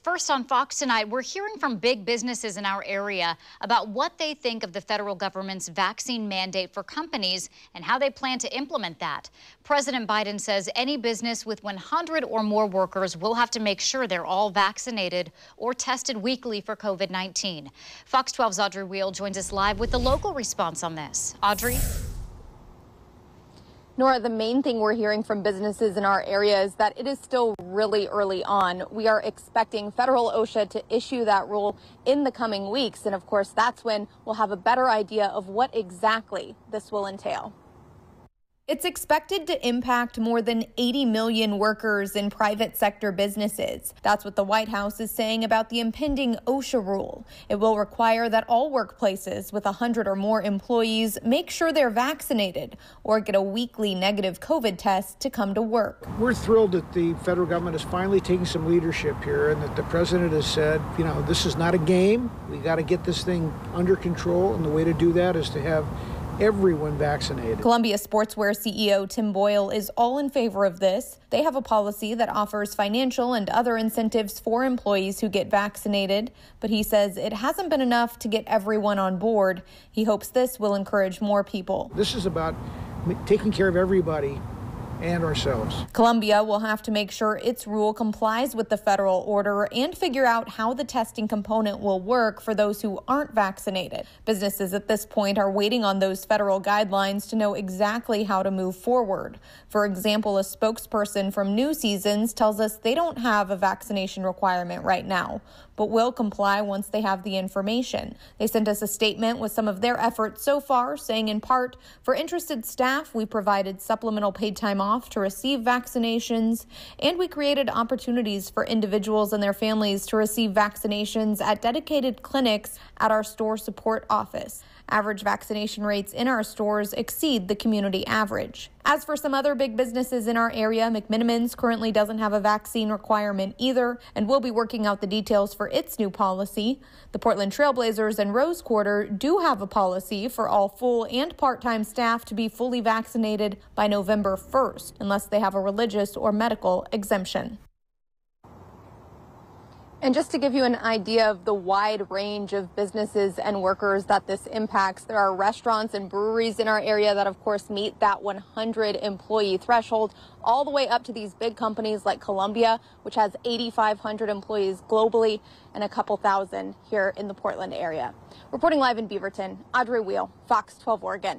First on Fox tonight, we're hearing from big businesses in our area about what they think of the federal government's vaccine mandate for companies and how they plan to implement that. President Biden says any business with 100 or more workers will have to make sure they're all vaccinated or tested weekly for COVID-19. Fox 12's Audrey Wheel joins us live with the local response on this. Audrey? Nora, the main thing we're hearing from businesses in our area is that it is still really early on. We are expecting federal OSHA to issue that rule in the coming weeks. And of course, that's when we'll have a better idea of what exactly this will entail. It's expected to impact more than 80 million workers in private sector businesses. That's what the White House is saying about the impending OSHA rule. It will require that all workplaces with 100 or more employees make sure they're vaccinated or get a weekly negative COVID test to come to work. We're thrilled that the federal government is finally taking some leadership here and that the president has said, this is not a game. We got to get this thing under control. And the way to do that is to have everyone vaccinated. Columbia Sportswear CEO Tim Boyle is all in favor of this. They have a policy that offers financial and other incentives for employees who get vaccinated, but he says it hasn't been enough to get everyone on board. He hopes this will encourage more people. This is about taking care of everybody and ourselves. Columbia will have to make sure its rule complies with the federal order and figure out how the testing component will work for those who aren't vaccinated. Businesses at this point are waiting on those federal guidelines to know exactly how to move forward. For example, a spokesperson from New Seasons tells us they don't have a vaccination requirement right now, but will comply once they have the information. They sent us a statement with some of their efforts so far, saying in part, for interested staff, we provided supplemental paid time off to receive vaccinations, and we created opportunities for individuals and their families to receive vaccinations at dedicated clinics at our store support office. Average vaccination rates in our stores exceed the community average. As for some other big businesses in our area, McMenamins currently doesn't have a vaccine requirement either and will be working out the details for its new policy. The Portland Trailblazers and Rose Quarter do have a policy for all full and part-time staff to be fully vaccinated by November 1st, unless they have a religious or medical exemption. And just to give you an idea of the wide range of businesses and workers that this impacts, there are restaurants and breweries in our area that, of course, meet that 100 employee threshold, all the way up to these big companies like Columbia, which has 8,500 employees globally and a couple thousand here in the Portland area. Reporting live in Beaverton, Audrey Wheel, Fox 12 Oregon.